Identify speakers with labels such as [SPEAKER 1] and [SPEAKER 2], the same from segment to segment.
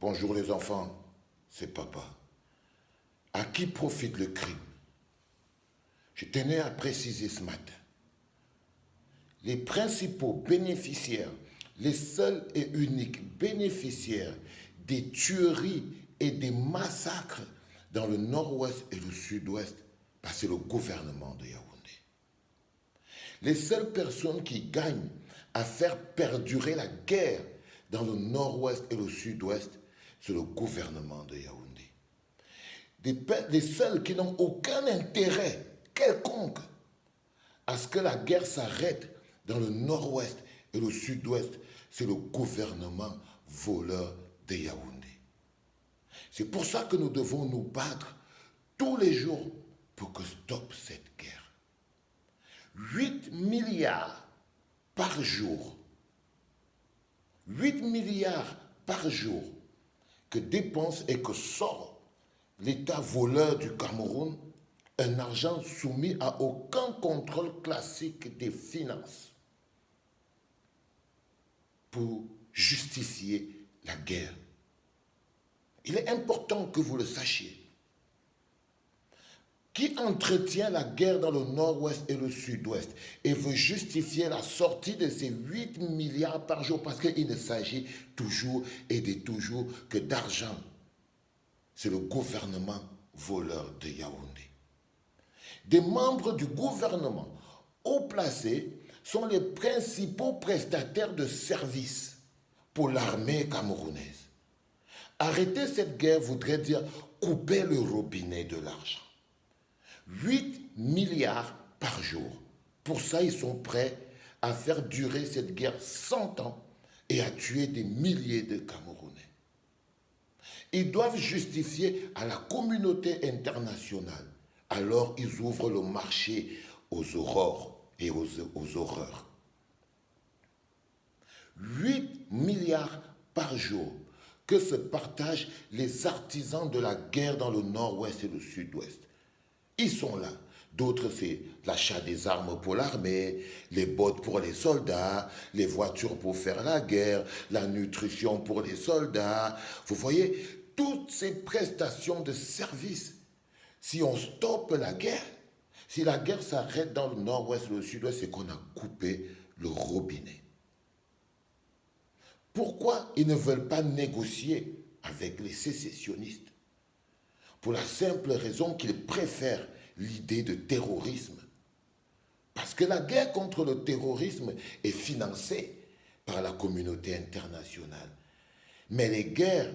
[SPEAKER 1] Bonjour les enfants, c'est papa. À qui profite le crime? Je tenais à préciser ce matin. Les principaux bénéficiaires, les seuls et uniques bénéficiaires des tueries et des massacres dans le nord-ouest et le sud-ouest, c'est le gouvernement de Yaoundé. Les seules personnes qui gagnent à faire perdurer la guerre dans le nord-ouest et le sud-ouest, c'est le gouvernement de Yaoundé. Les seuls qui n'ont aucun intérêt quelconque à ce que la guerre s'arrête dans le nord-ouest et le sud-ouest, c'est le gouvernement voleur de Yaoundé. C'est pour ça que nous devons nous battre tous les jours pour que stoppe cette guerre. 8 milliards par jour. 8 milliards par jour que dépense et que sort l'État voleur du Cameroun, un argent soumis à aucun contrôle classique des finances pour justifier la guerre. Il est important que vous le sachiez. Qui entretient la guerre dans le nord-ouest et le sud-ouest et veut justifier la sortie de ces 8 milliards par jour parce qu'il ne s'agit toujours et de toujours que d'argent. C'est le gouvernement voleur de Yaoundé. Des membres du gouvernement haut placés sont les principaux prestataires de services pour l'armée camerounaise. Arrêter cette guerre voudrait dire couper le robinet de l'argent. 8 milliards par jour. Pour ça, ils sont prêts à faire durer cette guerre 100 ans et à tuer des milliers de Camerounais. Ils doivent justifier à la communauté internationale. Alors, ils ouvrent le marché aux aurores et aux horreurs. 8 milliards par jour que se partagent les artisans de la guerre dans le nord-ouest et le sud-ouest. Ils sont là. D'autres, c'est l'achat des armes pour l'armée, les bottes pour les soldats, les voitures pour faire la guerre, la nutrition pour les soldats. Vous voyez, toutes ces prestations de services, si on stoppe la guerre, si la guerre s'arrête dans le nord-ouest et le sud-ouest, c'est qu'on a coupé le robinet. Pourquoi ils ne veulent pas négocier avec les sécessionnistes? Pour la simple raison qu'ils préfèrent l'idée de terrorisme. Parce que la guerre contre le terrorisme est financée par la communauté internationale. Mais les guerres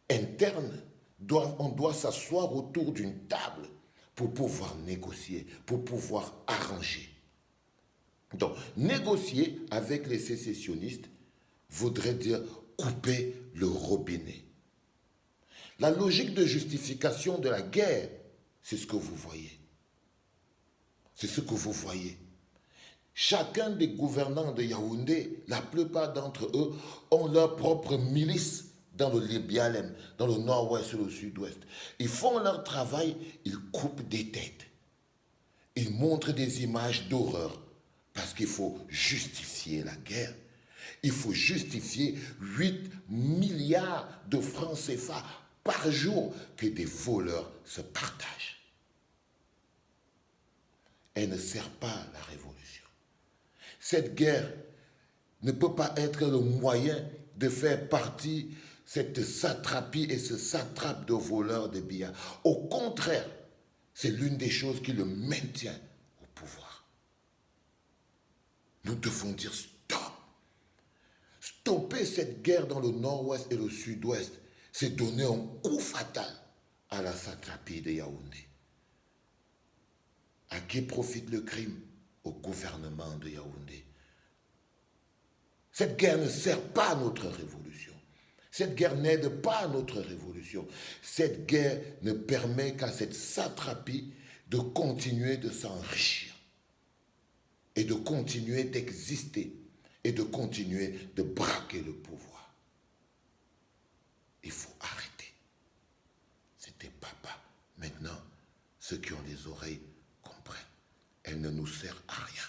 [SPEAKER 1] internes, on doit s'asseoir autour d'une table pour pouvoir négocier, pour pouvoir arranger. Donc, négocier avec les sécessionnistes voudrait dire couper le robinet. La logique de justification de la guerre, c'est ce que vous voyez. C'est ce que vous voyez. Chacun des gouvernants de Yaoundé, la plupart d'entre eux, ont leur propre milice dans le Libyalem, dans le nord-ouest et le sud-ouest. Ils font leur travail, ils coupent des têtes. Ils montrent des images d'horreur parce qu'il faut justifier la guerre. Il faut justifier 8 milliards de francs CFA par jour que des voleurs se partagent. Elle ne sert pas à la révolution. Cette guerre ne peut pas être le moyen de faire partie cette satrapie et ce satrape de voleurs de billets. Au contraire, c'est l'une des choses qui le maintient au pouvoir. Nous devons dire stop. Stopper cette guerre dans le nord-ouest et le sud-ouest, c'est donner un coup fatal à la satrapie de Yaoundé. À qui profite le crime? Au gouvernement de Yaoundé. Cette guerre ne sert pas à notre révolution. Cette guerre n'aide pas à notre révolution. Cette guerre ne permet qu'à cette satrapie de continuer de s'enrichir et de continuer d'exister et de continuer de braquer le pouvoir. Il faut arrêter. C'était papa. Maintenant, ceux qui ont les oreilles comprennent. Elle ne nous sert à rien.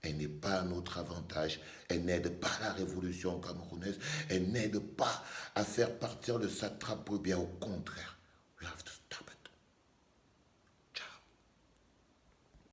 [SPEAKER 1] Elle n'est pas à notre avantage. Elle n'aide pas la révolution camerounaise. Elle n'aide pas à faire partir le satrape ou bien au contraire. We have to